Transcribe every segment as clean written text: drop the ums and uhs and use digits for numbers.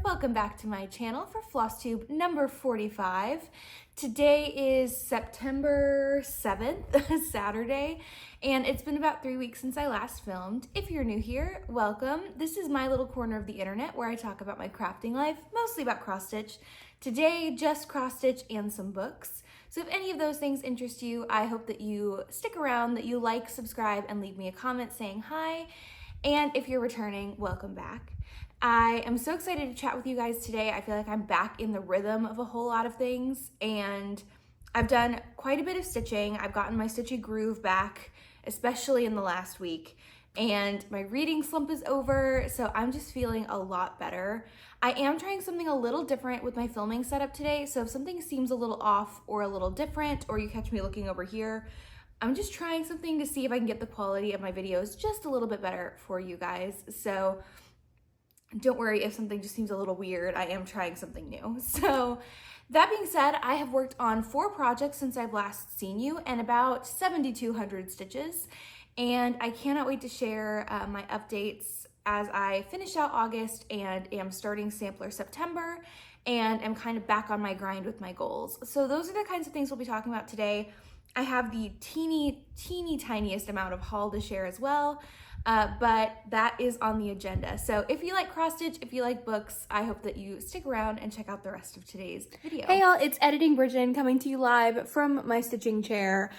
Welcome back to my channel for Flosstube number 45. Today is September 7th, Saturday, and it's been about 3 weeks since I last filmed. If you're new here, welcome. This is my little corner of the internet where I talk about my crafting life, mostly about cross stitch. Today, just cross stitch and some books. So if any of those things interest you, I hope that you stick around, that you like, subscribe, and leave me a comment saying hi. And if you're returning, welcome back. I am so excited to chat with you guys today. I feel like I'm back in the rhythm of a whole lot of things, and I've done quite a bit of stitching. I've gotten my stitchy groove back, especially in the last week, and my reading slump is over, so I'm just feeling a lot better. I am trying something a little different with my filming setup today, so if something seems a little off or a little different, or you catch me looking over here, I'm just trying something to see if I can get the quality of my videos just a little bit better for you guys. So don't worry if something just seems a little weird. I am trying something new. So that being said, I have worked on 4 projects since I've last seen you and about 7,200 stitches. And I cannot wait to share my updates as I finish out August and am starting Stampler September and am kind of back on my grind with my goals. So those are the kinds of things we'll be talking about today. I have the teeny tiniest amount of haul to share as well, but that is on the agenda. So if you like cross stitch, if you like books, I hope that you stick around and check out the rest of today's video. Hey y'all, it's Editing Bridget coming to you live from my stitching chair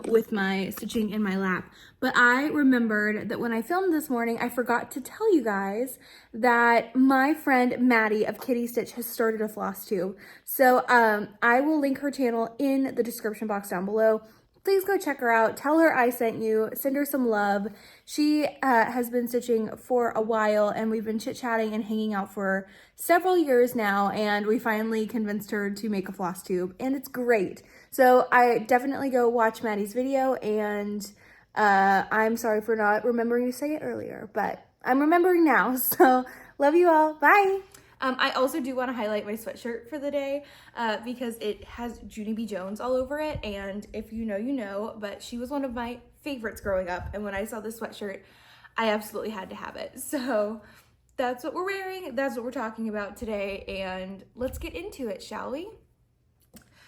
with my stitching in my lap. But I remembered that when I filmed this morning, I forgot to tell you guys that my friend Maddie of Kitty Stitch has started a Flosstube. So I will link her channel in the description box down below. Please go check her out. Tell her I sent you. Send her some love. She has been stitching for a while, and we've been chit-chatting and hanging out for several years now, and we finally convinced her to make a Flosstube, and it's great. So I definitely go watch Maddie's video, and I'm sorry for not remembering to say it earlier, but I'm remembering now. So love you all. Bye. I also do want to highlight my sweatshirt for the day because it has Junie B. Jones all over it, and if you know, you know, but she was one of my favorites growing up, and when I saw this sweatshirt, I absolutely had to have it. So that's what we're wearing, that's what we're talking about today, and let's get into it, shall we?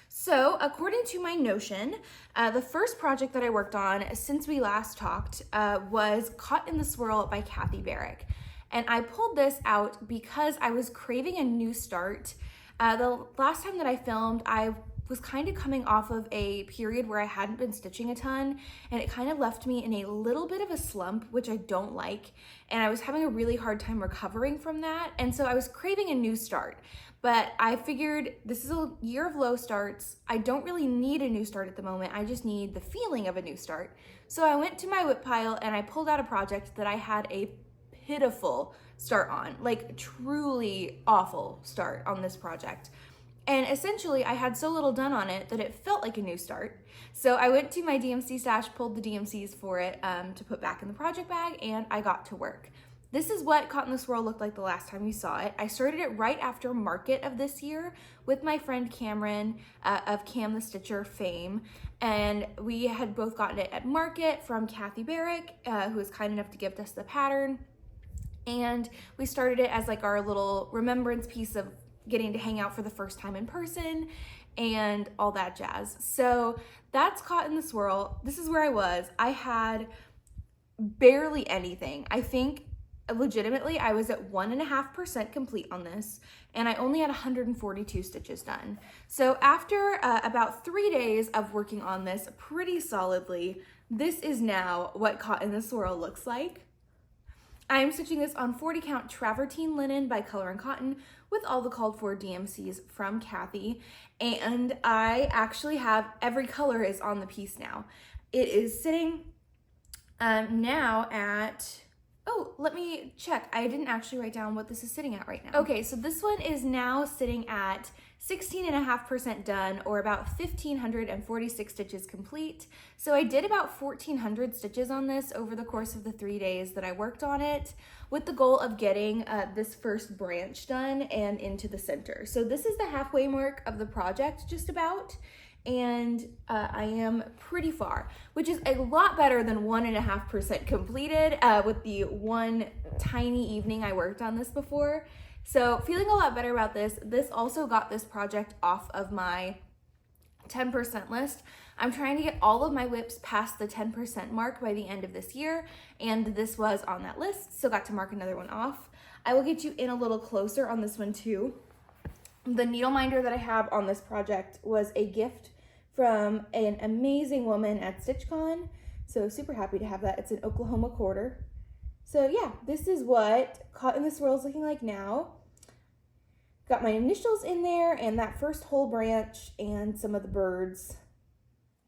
So according to my Notion, the first project that I worked on since we last talked was Caught in the Swirl by Barrick. And I pulled this out because I was craving a new start. The last time that I filmed, I was kind of coming off of a period where I hadn't been stitching a ton, and it kind of left me in a little bit of a slump, which I don't like. And I was having a really hard time recovering from that. And so I was craving a new start. But I figured this is a year of low starts. I don't really need a new start at the moment. I just need the feeling of a new start. So I went to my whip pile and I pulled out a project that I had a pitiful start on, like truly awful start on this project. And essentially I had so little done on it that it felt like a new start. So I went to my DMC stash, pulled the DMCs for it to put back in the project bag, and I got to work. This is what Caught in the Swirl looked like the last time we saw it. I started it right after Market of this year with my friend Cameron of Cam the Stitcher fame. And we had both gotten it at Market from Barrick, who was kind enough to give us the pattern. And we started it as like our little remembrance piece of getting to hang out for the first time in person and all that jazz. So that's Caught in the Swirl. This is where I was. I had barely anything. I think legitimately I was at 1.5% complete on this, and I only had 142 stitches done. So after about 3 days of working on this pretty solidly, this is now what Caught in the Swirl looks like. I am stitching this on 40 count Travertine linen by Color and Cotton with all the called for DMCs from Kathy. And I actually have every color is on the piece now. It is sitting now at, oh, let me check. I didn't actually write down what this is sitting at right now. Okay, so this one is now sitting at 16.5% done, or about 1,546 stitches complete. So I did about 1,400 stitches on this over the course of the 3 days that I worked on it, with the goal of getting this first branch done and into the center. So this is the halfway mark of the project, just about. And I am pretty far, which is a lot better than 1.5% completed with the one tiny evening I worked on this before. So feeling a lot better about this. This also got this project off of my 10% list. I'm trying to get all of my whips past the 10% mark by the end of this year, and this was on that list, so got to mark another one off. I will get you in a little closer on this one too. The needle minder that I have on this project was a gift from an amazing woman at StitchCon, so super happy to have that. It's an Oklahoma quarter. So yeah, this is what Caught in the Swirl is looking like now. Got my initials in there and that first whole branch and some of the birds.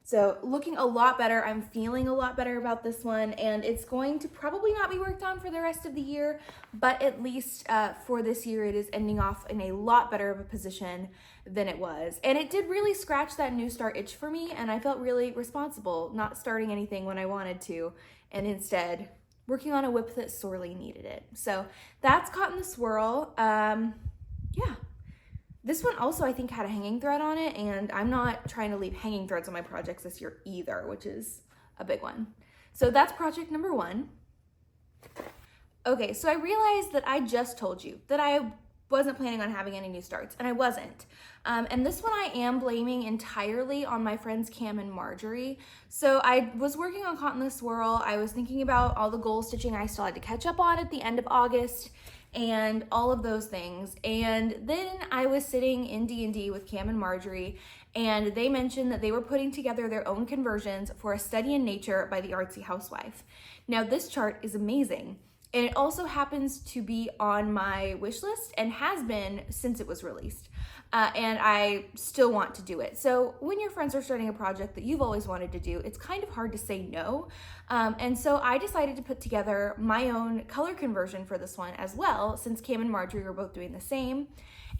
So looking a lot better. I'm feeling a lot better about this one, and it's going to probably not be worked on for the rest of the year, but at least for this year, it is ending off in a lot better of a position than it was. And it did really scratch that new start itch for me, and I felt really responsible not starting anything when I wanted to, and instead working on a whip that sorely needed it. So that's Caught in the Swirl. Yeah. This one also, I think, had a hanging thread on it, and I'm not trying to leave hanging threads on my projects this year either, which is a big one. So that's project number 1. Okay, so I realized that I just told you that I wasn't planning on having any new starts, and I wasn't. And this one I am blaming entirely on my friends Cam and Marjorie. So I was working on Caught in the Swirl. I was thinking about all the goal stitching I still had to catch up on at the end of August, and all of those things. And then I was sitting in D&D with Cam and Marjorie, and they mentioned that they were putting together their own conversions for A Study in Nature by the Artsy Housewife. Now this chart is amazing, and it also happens to be on my wish list and has been since it was released. And I still want to do it. So when your friends are starting a project that you've always wanted to do, it's kind of hard to say no. And so I decided to put together my own color conversion for this one as well, since Cam and Marjorie were both doing the same.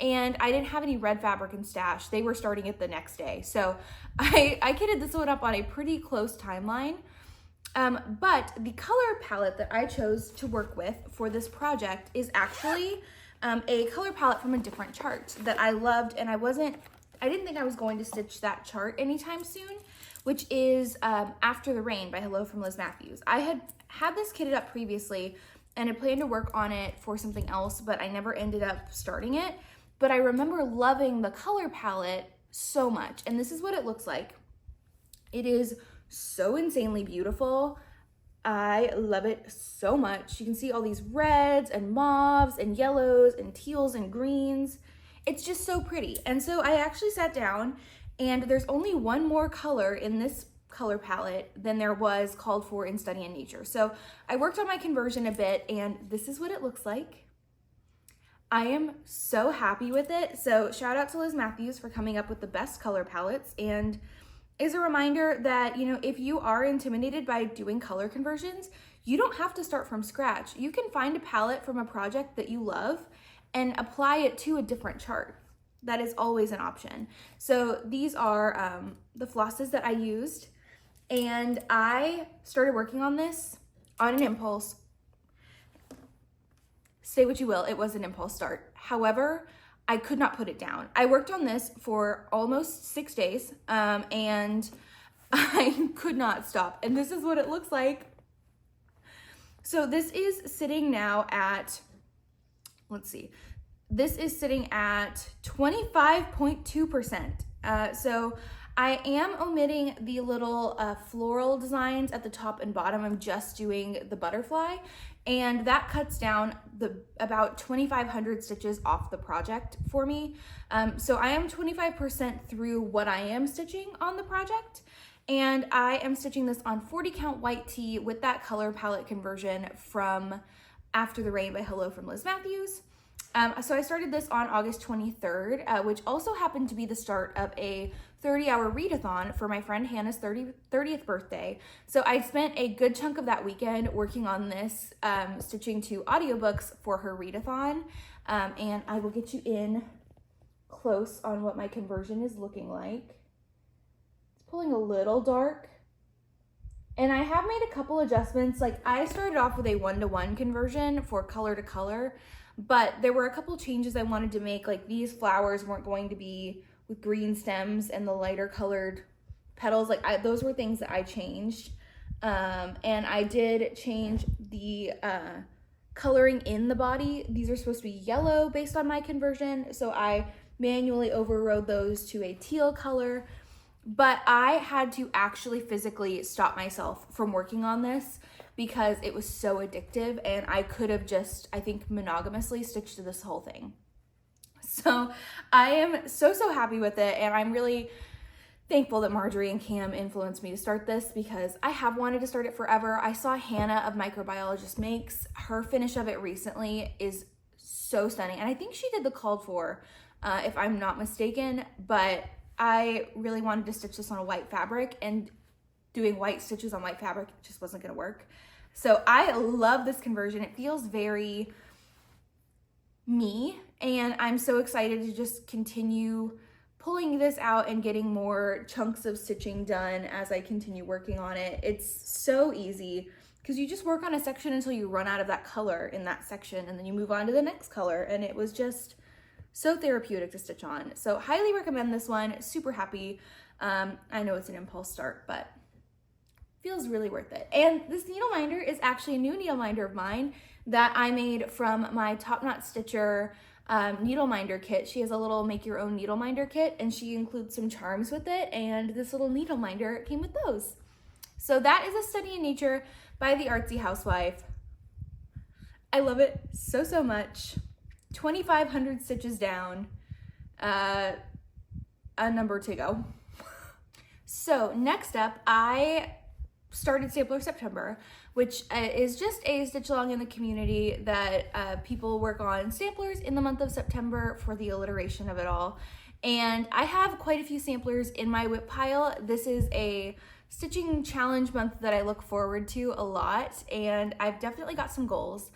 And I didn't have any red fabric in stash. They were starting it the next day. So I kitted this one up on a pretty close timeline. But the color palette that I chose to work with for this project is actually a color palette from a different chart that I loved, and I didn't think I was going to stitch that chart anytime soon, which is After the Rain by Hello from Liz Matthews. I had this kitted up previously and I planned to work on it for something else, but I never ended up starting it. But I remember loving the color palette so much, and this is what it looks like. It is so insanely beautiful. I love it so much. You can see all these reds and mauves and yellows and teals and greens. It's just so pretty. And so I actually sat down, and there's only one more color in this color palette than there was called for in Study in Nature. So I worked on my conversion a bit, and this is what it looks like. I am so happy with it. So shout out to Liz Matthews for coming up with the best color palettes, and is a reminder that, you know, if you are intimidated by doing color conversions, you don't have to start from scratch. You can find a palette from a project that you love and apply it to a different chart. That is always an option. So these are the flosses that I used, and I started working on this on an impulse. Say what you will, it was an impulse start. However, I could not put it down. I worked on this for almost 6 days, and I could not stop. And this is what it looks like. So this is sitting now at, let's see, this is sitting at 25.2%. So I am omitting the little floral designs at the top and bottom. I'm just doing the butterfly, and that cuts down about 2,500 stitches off the project for me. So I am 25% through what I am stitching on the project, and I am stitching this on 40 count white tee with that color palette conversion from After the Rain by Hello from Liz Matthews. So I started this on August 23rd, which also happened to be the start of a 30-hour readathon for my friend Hannah's 30th birthday. So I spent a good chunk of that weekend working on this, stitching to audiobooks for her readathon. And I will get you in close on what my conversion is looking like. It's pulling a little dark. And I have made a couple adjustments. Like, I started off with a 1-to-1 conversion for color to color, but there were a couple changes I wanted to make. Like, these flowers weren't going to be with green stems and the lighter colored petals. Like, those were things that I changed. And I did change the coloring in the body. These are supposed to be yellow based on my conversion, so I manually overrode those to a teal color. But I had to actually physically stop myself from working on this because it was so addictive, and I could have just, I think, monogamously stitched to this whole thing. So I am so happy with it, and I'm really thankful that Marjorie and Cam influenced me to start this because I have wanted to start it forever. I saw Hannah of Microbiologist Makes. Her finish of it recently is so stunning, and I think she did the called for, if I'm not mistaken, but I really wanted to stitch this on a white fabric, and doing white stitches on white fabric just wasn't gonna work. So I love this conversion. It feels very me, and I'm so excited to just continue pulling this out and getting more chunks of stitching done as I continue working on it. It's so easy because you just work on a section until you run out of that color in that section, and then you move on to the next color, and it was just so therapeutic to stitch on. So highly recommend this one. Super happy. I know it's an impulse start, but feels really worth it. And this needle minder is actually a new needle minder of mine that I made from my Top Knot Stitcher needle minder kit. She has a little make your own needle minder kit, and she includes some charms with it, and this little needle minder came with those. So that is A Study in Nature by the Artsy Housewife. I love it so much. 2,500 stitches down, a number to go. So next up, I started Stampler September, which is just a stitch along in the community that people work on samplers in the month of September for the alliteration of it all. And I have quite a few samplers in my whip pile. This is a stitching challenge month that I look forward to a lot, and I've definitely got some goals.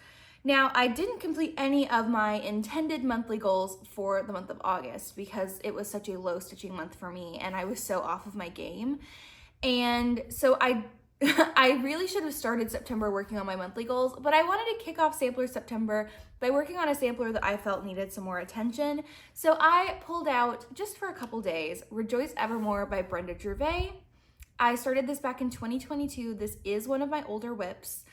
Now, I didn't complete any of my intended monthly goals for the month of August because it was such a low stitching month for me, and I was so off of my game. And so I really should have started September working on my monthly goals, but I wanted to kick off Sampler September by working on a sampler that I felt needed some more attention. So I pulled out, just for a couple days, Rejoice Evermore by Brenda Gervais. I started this back in 2022. This is one of my older whips,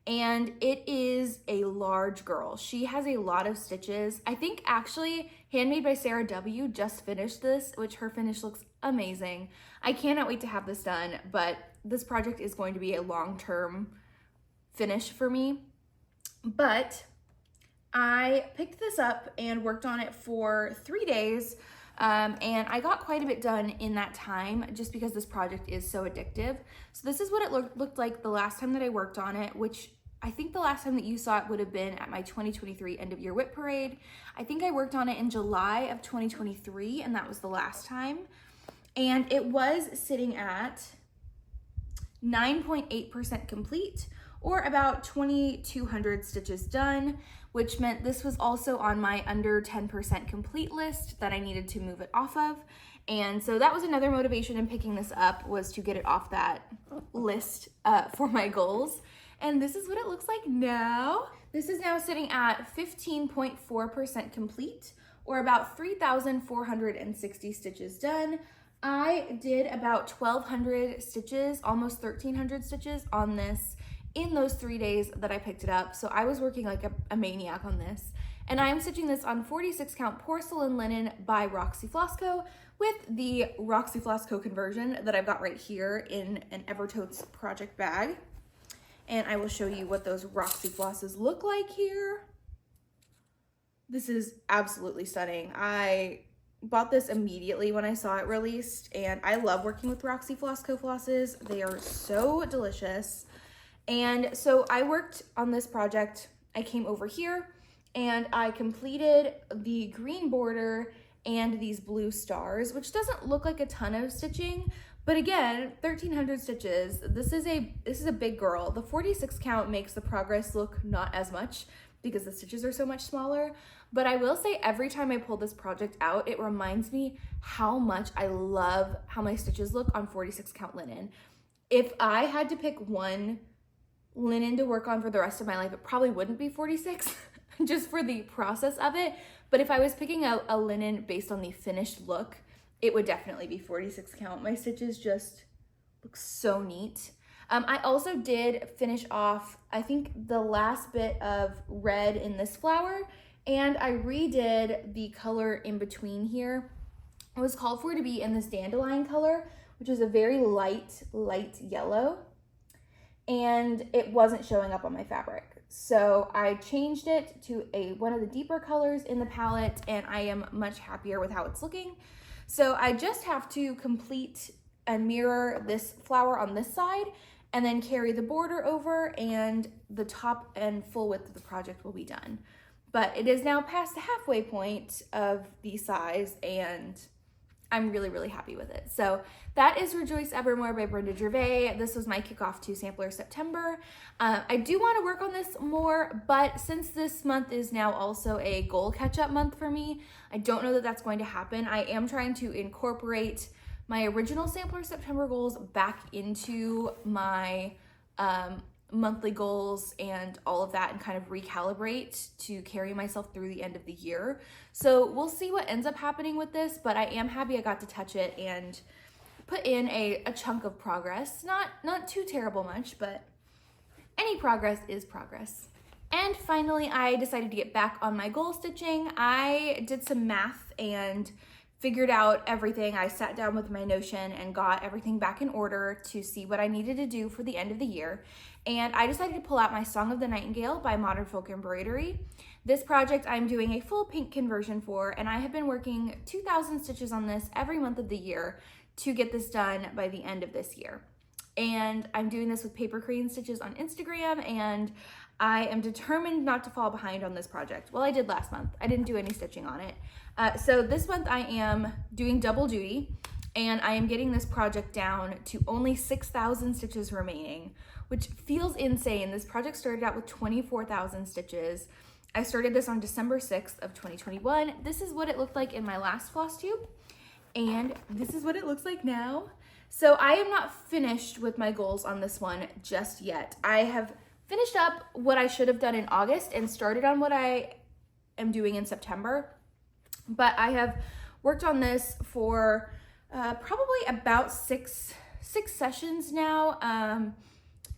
and it is a large girl. She has a lot of stitches. I think actually Handmade by Sarah W. just finished this, which her finish looks amazing. I cannot wait to have this done, but this project is going to be a long-term finish for me. But I picked this up and worked on it for 3 days, and I got quite a bit done in that time just because this project is so addictive. So this is what it looked like the last time that I worked on it, which I think the last time that you saw it would have been at my 2023 end of year whip parade. I think I worked on it in July of 2023, and that was the last time. And it was sitting at 9.8% complete, or about 2,200 stitches done, which meant this was also on my under 10% complete list that I needed to move it off of. And so that was another motivation in picking this up, was to get it off that list for my goals. And this is what it looks like now. This is now sitting at 15.4% complete, or about 3,460 stitches done. I did about 1,200 stitches, almost 1,300 stitches on this in those 3 days that I picked it up. So I was working like a maniac on this. And I am stitching this on 46 count porcelain linen by Roxy Floss Co. with the Roxy Floss Co conversion that I've got right here in an Evertotes project bag. And I will show you what those Roxy Flosses look like here. This is absolutely stunning. I bought this immediately when I saw it released, and I love working with Roxy Floss Co flosses. They are so delicious. And so I worked on this project. I came over here and I completed the green border and these blue stars, which doesn't look like a ton of stitching, but again, 1,300 stitches. This is a big girl. The 46 count makes the progress look not as much because the stitches are so much smaller. But I will say every time I pull this project out, it reminds me how much I love how my stitches look on 46 count linen. If I had to pick one linen to work on for the rest of my life, it probably wouldn't be 46 just for the process of it. But if I was picking out a linen based on the finished look, it would definitely be 46 count. My stitches just look so neat. I also did finish off, I think, the last bit of red in this flower, and I redid the color in between here. It was called for to be in this dandelion color, which is a very light yellow, and it wasn't showing up on my fabric. So I changed it to one of the deeper colors in the palette, and I am much happier with how it's looking. So I just have to complete and mirror this flower on this side, and then carry the border over, and the top and full width of the project will be done. But it is now past the halfway point of the size, and I'm really, really happy with it. So that is Rejoice Evermore by Brenda Gervais. This was my kickoff to Stampler September. I do want to work on this more, but since this month is now also a goal catch-up month for me, I don't know that that's going to happen. I am trying to incorporate my original Stampler September goals back into my monthly goals and all of that, and kind of recalibrate to carry myself through the end of the year. So we'll see what ends up happening with this, but I am happy I got to touch it and put in a chunk of progress. Not too terrible much, but any progress is progress. And finally, I decided to get back on my goal stitching. I did some math and figured out everything. I sat down with my Notion and got everything back in order to see what I needed to do for the end of the year. And I decided to pull out my Song of the Nightingale by Modern Folk Embroidery. This project I'm doing a full pink conversion for, and I have been working 2,000 stitches on this every month of the year to get this done by the end of this year. And I'm doing this with paper crane stitches on Instagram, and I am determined not to fall behind on this project. Well, I did last month. I didn't do any stitching on it. So this month I am doing double duty, and I am getting this project down to only 6,000 stitches remaining, which feels insane. This project started out with 24,000 stitches. I started this on December 6th of 2021. This is what it looked like in my last Flosstube, and this is what it looks like now. So I am not finished with my goals on this one just yet. I have finished up what I should have done in August and started on what I am doing in September. But I have worked on this for probably about six sessions now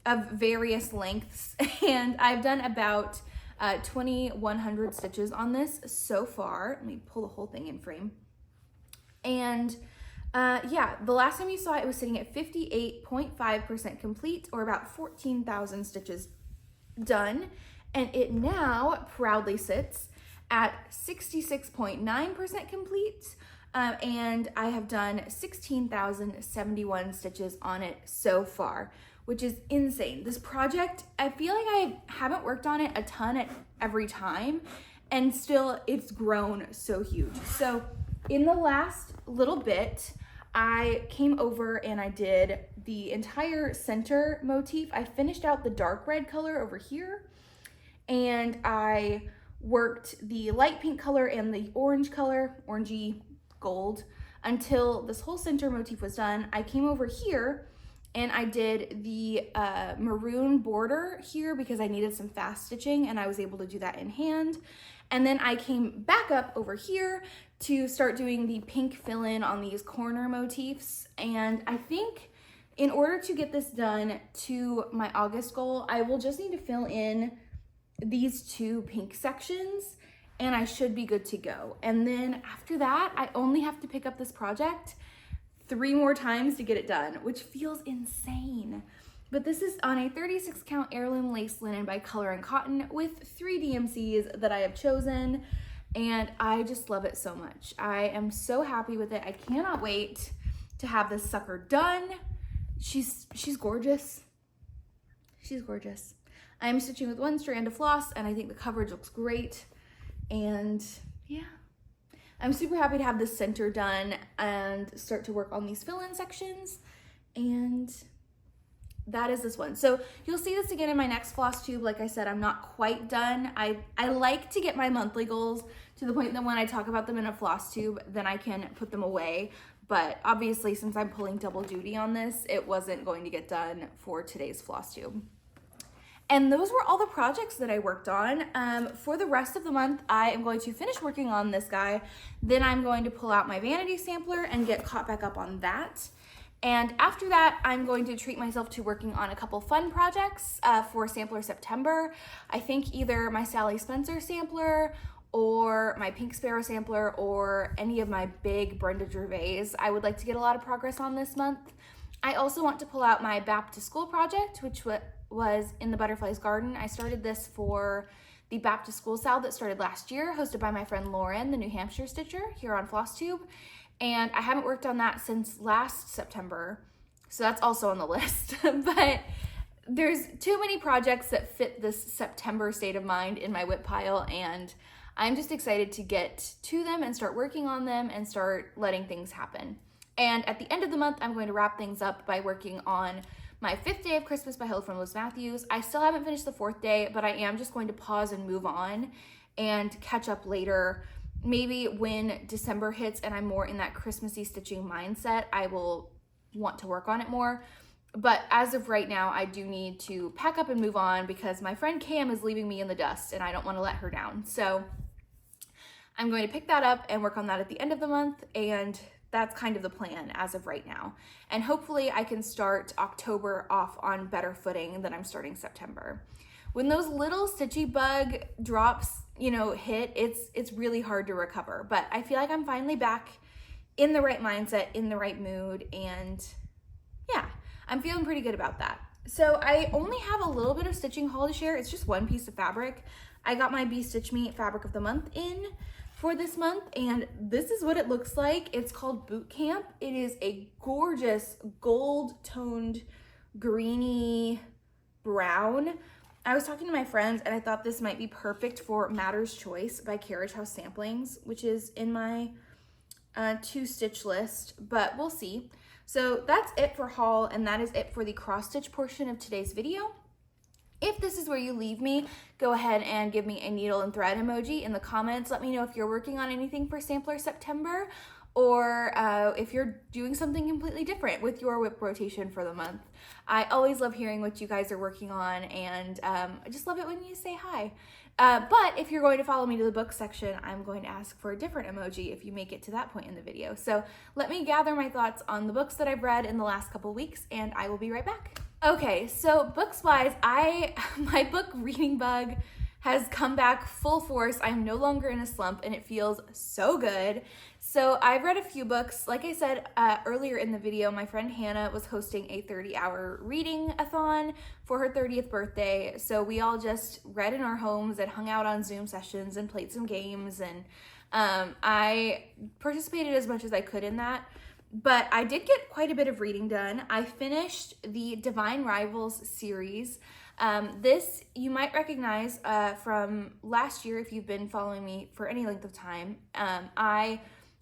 of various lengths. And I've done about 2,100 stitches on this so far. Let me pull the whole thing in frame. And yeah, the last time you saw it was sitting at 58.5% complete, or about 14,000 stitches done. And it now proudly sits at 66.9% complete, and I have done 16,071 stitches on it so far, which is insane. This project, I feel like I haven't worked on it a ton at every time, and still it's grown so huge. So in the last little bit, I came over and I did the entire center motif. I finished out the dark red color over here, and I worked the light pink color and the orange color, orangey gold, until this whole center motif was done. I came over here and I did the maroon border here because I needed some fast stitching, and I was able to do that in hand. And then I came back up over here to start doing the pink fill-in on these corner motifs. And I think in order to get this done to my August goal, I will just need to fill in these two pink sections, and I should be good to go. And then after that, I only have to pick up this project 3 more times to get it done, which feels insane. But this is on a 36 count heirloom lace linen by Color and Cotton with 3 DMCs that I have chosen, and I just love it so much. I am so happy with it. I cannot wait to have this sucker done. She's gorgeous. She's gorgeous. I'm stitching with 1 strand of floss, and I think the coverage looks great. And yeah, I'm super happy to have this center done and start to work on these fill-in sections. And that is this one. So you'll see this again in my next Flosstube. Like I said, I'm not quite done. I like to get my monthly goals to the point that when I talk about them in a Flosstube, then I can put them away. But obviously, since I'm pulling double duty on this, it wasn't going to get done for today's Flosstube. And those were all the projects that I worked on. For the rest of the month, I am going to finish working on this guy. Then I'm going to pull out my vanity sampler and get caught back up on that. And after that, I'm going to treat myself to working on a couple fun projects for Stampler September. I think either my Sally Spencer sampler or my Pink Sparrow sampler or any of my big Brenda Gervais I would like to get a lot of progress on this month. I also want to pull out my Back to School project, which was in the Butterfly's Garden. I started this for the Back to School sale that started last year, hosted by my friend Lauren, the New Hampshire stitcher here on Flosstube. And I haven't worked on that since last September, so that's also on the list. But there's too many projects that fit this September state of mind in my whip pile, and I'm just excited to get to them and start working on them and start letting things happen. And at the end of the month, I'm going to wrap things up by working on my 5th day of Christmas by Hello from Liz Matthews. I still haven't finished the 4th day, but I am just going to pause and move on and catch up later. Maybe when December hits and I'm more in that Christmassy stitching mindset, I will want to work on it more. But as of right now, I do need to pack up and move on because my friend Cam is leaving me in the dust and I don't want to let her down. So I'm going to pick that up and work on that at the end of the month, and that's kind of the plan as of right now. And hopefully I can start October off on better footing than I'm starting September. When those little stitchy bug drops, hit, it's really hard to recover. But I feel like I'm finally back in the right mindset, in the right mood, and yeah, I'm feeling pretty good about that. So I only have a little bit of stitching haul to share. It's just one piece of fabric. I got my Bee Stitch Me Fabric of the Month in for this month, and this is what it looks like. It's called Boot Camp. It is a gorgeous gold toned greeny brown. I was talking to my friends and I thought this might be perfect for Matter's Choice by Carriage House Samplings, which is in my to stitch list, but we'll see. So that's it for haul, and that is it for the cross stitch portion of today's video. If this is where you leave me, go ahead and give me a needle and thread emoji in the comments. Let me know if you're working on anything for Stampler September, or if you're doing something completely different with your whip rotation for the month. I always love hearing what you guys are working on, and I just love it when you say hi. But if you're going to follow me to the book section, I'm going to ask for a different emoji if you make it to that point in the video. So let me gather my thoughts on the books that I've read in the last couple weeks, and I will be right back. Okay, so books-wise, my book reading bug has come back full force. I'm no longer in a slump, and it feels so good. So I've read a few books. Like I said earlier in the video, my friend Hannah was hosting a 30-hour reading-a-thon for her 30th birthday. So we all just read in our homes and hung out on Zoom sessions and played some games. And I participated as much as I could in that. But I did get quite a bit of reading done. I finished the Divine Rivals series. This you might recognize from last year if you've been following me for any length of time. I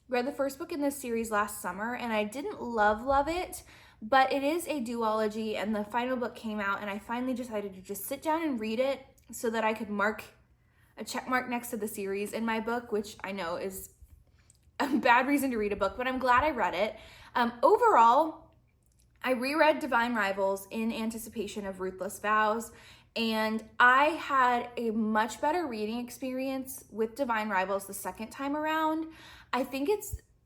read the first book in this series last summer, and I didn't love it, but it is a duology, and the final book came out, and I finally decided to just sit down and read it so that I could mark a check mark next to the series in my book, which I know is a bad reason to read a book, but I'm glad I read it. Overall, I reread Divine Rivals in anticipation of Ruthless, Vows, and I had a much better reading experience with Divine Rivals the second time around. I think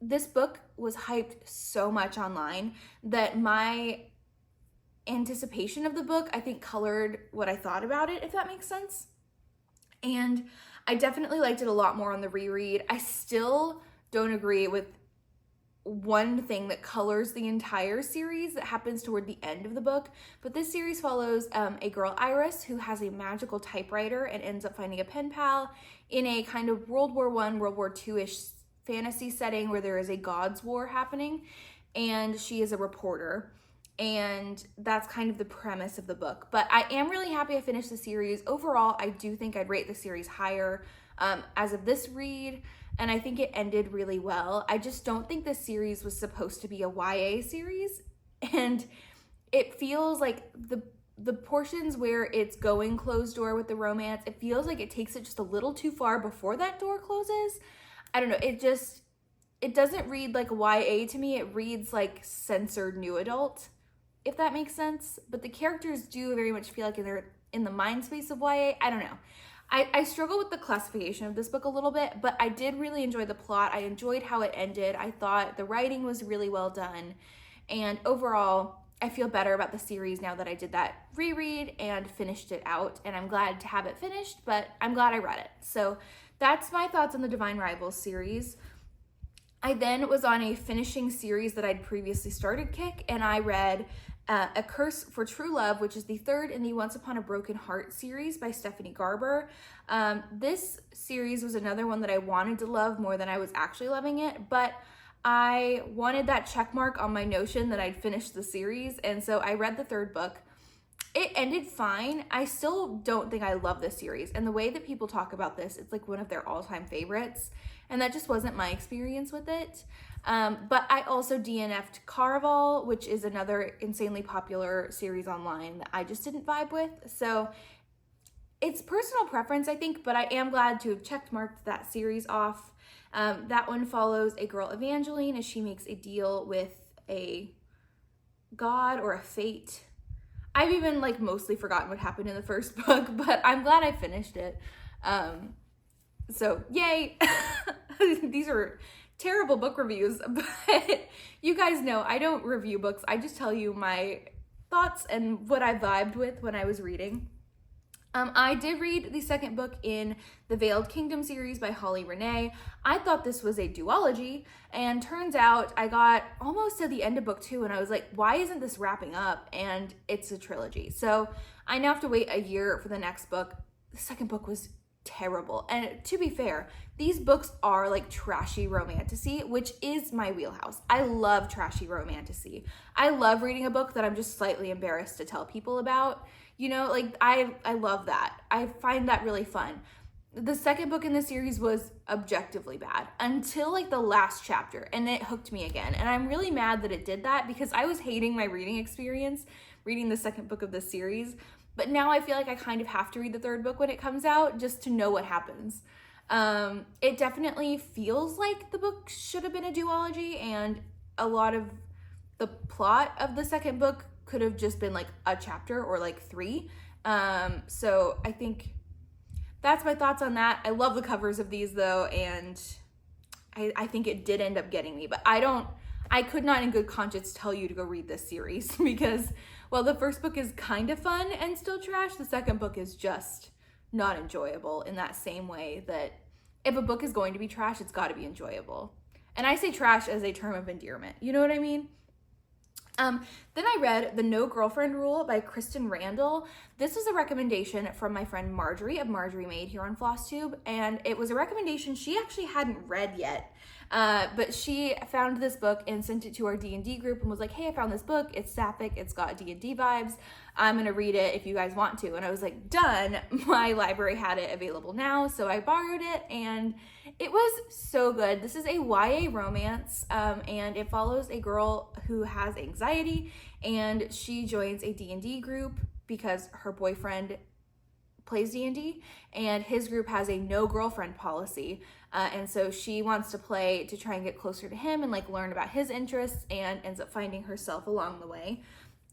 this book was hyped so much online that my anticipation of the book, I think, colored what I thought about it, if that makes sense. And I definitely liked it a lot more on the reread. I still don't agree with one thing that colors the entire series that happens toward the end of the book, but this series follows a girl, Iris, who has a magical typewriter and ends up finding a pen pal in a kind of World War I, World War II-ish fantasy setting where there is a God's War happening, and she is a reporter, and that's kind of the premise of the book. But I am really happy I finished the series. Overall, I do think I'd rate the series higher as of this read, and I think it ended really well. I just don't think this series was supposed to be a YA series, and it feels like the portions where it's going closed door with the romance, it feels like it takes it just a little too far before that door closes. I don't know, it doesn't read like YA to me. It reads like censored new adult, if that makes sense. But the characters do very much feel like they're in the mind space of YA. I don't know. I struggle with the classification of this book a little bit, but I did really enjoy the plot. I enjoyed how it ended. I thought the writing was really well done. And overall, I feel better about the series now that I did that reread and finished it out, and I'm glad to have it finished, but I'm glad I read it. So that's my thoughts on the Divine Rivals series. I then was on a finishing series that I'd previously started kick, and I read A Curse for True Love, which is the third in the Once Upon a Broken Heart series by Stephanie Garber. This series was another one that I wanted to love more than I was actually loving it, but I wanted that check mark on my notion that I'd finished the series, and so I read the third book. It ended fine. I still don't think I love this series, and the way that people talk about this, it's like one of their all-time favorites, and that just wasn't my experience with it. But I also DNF'd Caraval, which is another insanely popular series online that I just didn't vibe with, so it's personal preference, I think, but I am glad to have checkmarked that series off. That one follows a girl, Evangeline, as she makes a deal with a god or a fate. I've even like mostly forgotten what happened in the first book, but I'm glad I finished it. So yay. These are terrible book reviews, but you guys know I don't review books. I just tell you my thoughts and what I vibed with when I was reading. I did read the second book in the Veiled Kingdom series by Holly Renee. I thought this was a duology, and turns out I got almost to the end of book 2 and I was like, why isn't this wrapping up? And it's a trilogy. So I now have to wait a year for the next book. The second book was terrible. And to be fair, these books are like trashy romantasy, which is my wheelhouse. I love trashy romantasy. I love reading a book that I'm just slightly embarrassed to tell people about. You know, like I love that. I find that really fun. The second book in the series was objectively bad until like the last chapter, and it hooked me again. And I'm really mad that it did that because I was hating my reading experience reading the second book of the series. But now I feel like I kind of have to read the third book when it comes out just to know what happens. It definitely feels like the book should have been a duology, and a lot of the plot of the second book could have just been like a chapter or like 3. So I think that's my thoughts on that. I love the covers of these though, and I think it did end up getting me, but I could not in good conscience tell you to go read this series because while the first book is kind of fun and still trash, the second book is just not enjoyable in that same way that if a book is going to be trash, it's got to be enjoyable. And I say trash as a term of endearment. You know what I mean? Then I read The No Girlfriend Rule by Christen Randall. This was a recommendation from my friend Marjorie of Marjorie Made here on Flosstube, and it was a recommendation she actually hadn't read yet. But she found this book and sent it to our D&D group and was like, hey, I found this book. It's sapphic. It's got D&D vibes. I'm going to read it if you guys want to. And I was like, done. My library had it available now, so I borrowed it, and it was so good. This is a YA romance, and it follows a girl who has anxiety, and she joins a D&D group because her boyfriend plays D&D, and his group has a no girlfriend policy, and so she wants to play to try and get closer to him and like learn about his interests, and ends up finding herself along the way.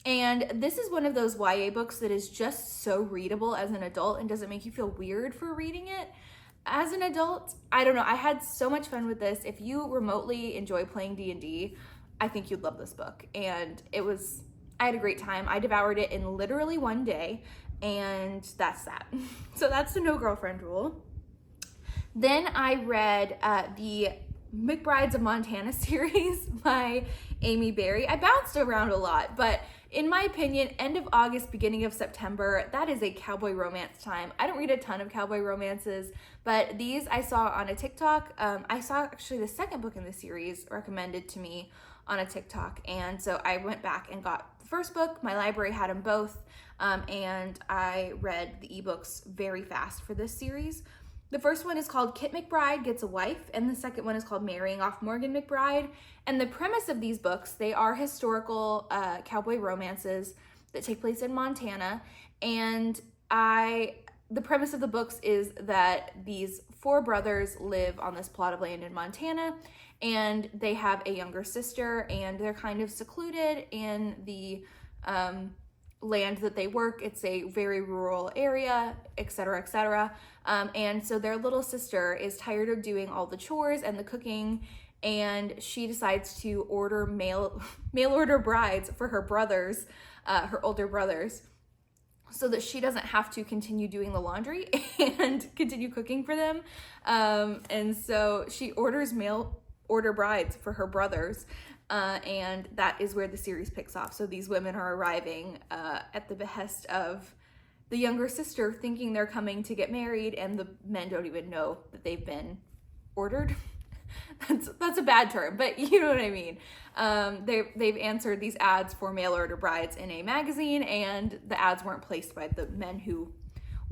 And this is one of those YA books that is just so readable as an adult and doesn't make you feel weird for reading it as an adult. I don't know, I had so much fun with this. If you remotely enjoy playing D&D, I think you'd love this book. And I had a great time. I devoured it in literally one day, and that's that. So that's The No Girlfriend Rule. Then I read the McBrides of Montana series by Amy Berry. I bounced around a lot, but in my opinion, end of August, beginning of September, that is a cowboy romance time. I don't read a ton of cowboy romances, but these I saw on a TikTok. I saw actually the second book in the series recommended to me on a TikTok, and so I went back and got the first book. My library had them both, and I read the ebooks very fast for this series. The first one is called Kit McBride Gets a Wife, and the second one is called Marrying Off Morgan McBride. And the premise of these books, they are historical cowboy romances that take place in Montana. And the premise of the books is that these 4 brothers live on this plot of land in Montana, and they have a younger sister, and they're kind of secluded in the land that they work. It's a very rural area, etc., etc. And so their little sister is tired of doing all the chores and the cooking and she decides to order mail order brides for her brothers, her older brothers, so that she doesn't have to continue doing the laundry and continue cooking for them. And so she orders mail order brides for her brothers, and that is where the series picks off. So these women are arriving at the behest of the younger sister, thinking they're coming to get married, and the men don't even know that they've been ordered. That's a bad term, but you know what I mean. They've answered these ads for mail order brides in a magazine, and the ads weren't placed by the men who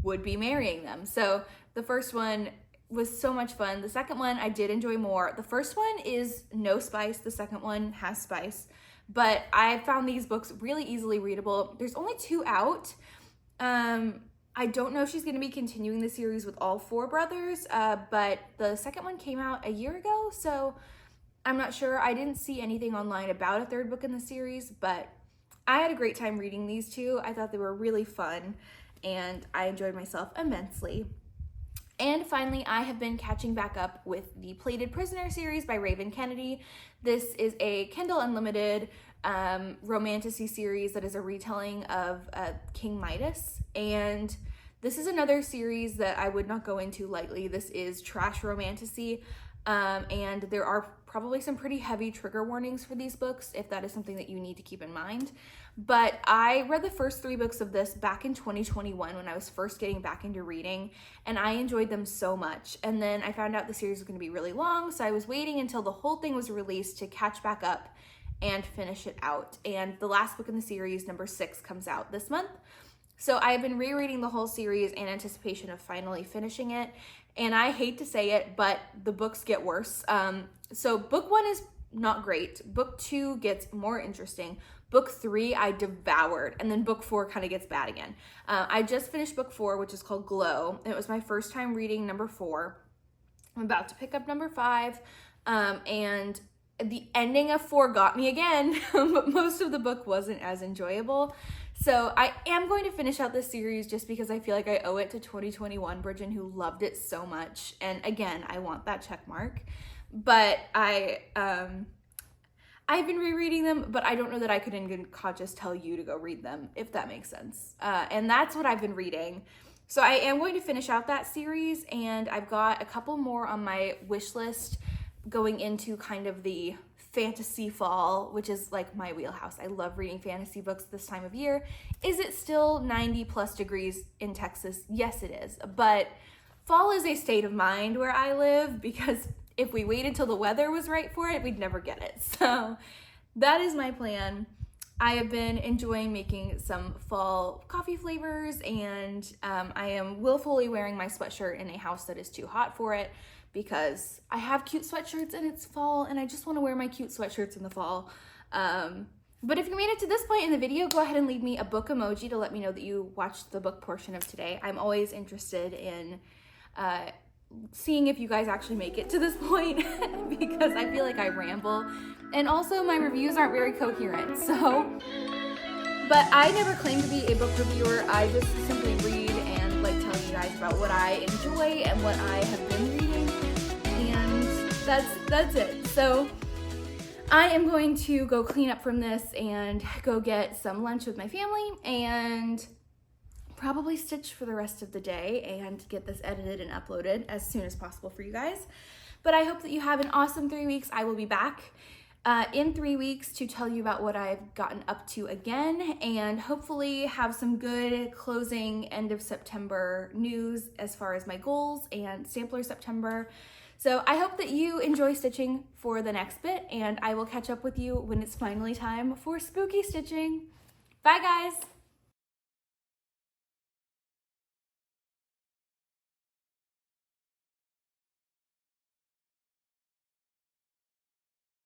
would be marrying them. So the first one was so much fun. The second one I did enjoy more. The first one is no spice. The second one has spice, but I found these books really easily readable. There's only 2 out. I don't know if she's going to be continuing the series with all 4 brothers, but the second one came out a year ago, so I'm not sure. I didn't see anything online about a 3rd book in the series, but I had a great time reading these 2. I thought they were really fun, and I enjoyed myself immensely. And finally, I have been catching back up with the Plated Prisoner series by Raven Kennedy. This is a Kindle Unlimited romantasy series that is a retelling of King Midas, and this is another series that I would not go into lightly. This is trash romantasy, and there are probably some pretty heavy trigger warnings for these books if that is something that you need to keep in mind. But I read the first 3 books of this back in 2021 when I was first getting back into reading, and I enjoyed them so much. And then I found out the series was going to be really long, so I was waiting until the whole thing was released to catch back up and finish it out. And the last book in the series, number 6, comes out this month. So I have been rereading the whole series in anticipation of finally finishing it. And I hate to say it, but the books get worse. So book 1 is not great. Book 2 gets more interesting. Book 3 I devoured, and then book 4 kind of gets bad again. I just finished book 4, which is called Glow. It was my first time reading number 4. I'm about to pick up number 5, and the ending of 4 got me again, but most of the book wasn't as enjoyable. So I am going to finish out this series just because I feel like I owe it to 2021 Bridget, who loved it so much. And again, I want that check mark. But I've been rereading them, but I don't know that I could in good conscience tell you to go read them, if that makes sense. And that's what I've been reading. So I am going to finish out that series, and I've got a couple more on my wish list going into kind of the fantasy fall, which is like my wheelhouse. I love reading fantasy books this time of year. Is it still 90 plus degrees in Texas? Yes, it is. But fall is a state of mind where I live, because if we waited till the weather was right for it, we'd never get it. So that is my plan. I have been enjoying making some fall coffee flavors, and I am willfully wearing my sweatshirt in a house that is too hot for it, because I have cute sweatshirts and it's fall, and I just want to wear my cute sweatshirts in the fall. But if you made it to this point in the video, go ahead and leave me a book emoji to let me know that you watched the book portion of today. I'm always interested in seeing if you guys actually make it to this point, because I feel like I ramble, and also my reviews aren't very coherent. So, but I never claim to be a book reviewer. I just simply read and like telling you guys about what I enjoy and what I have been reading, and that's it. So I am going to go clean up from this and go get some lunch with my family, and probably stitch for the rest of the day and get this edited and uploaded as soon as possible for you guys. But I hope that you have an awesome 3 weeks. I will be back in 3 weeks to tell you about what I've gotten up to again, and hopefully have some good closing end of September news as far as my goals and Stampler September. So I hope that you enjoy stitching for the next bit, and I will catch up with you when it's finally time for spooky stitching. Bye guys!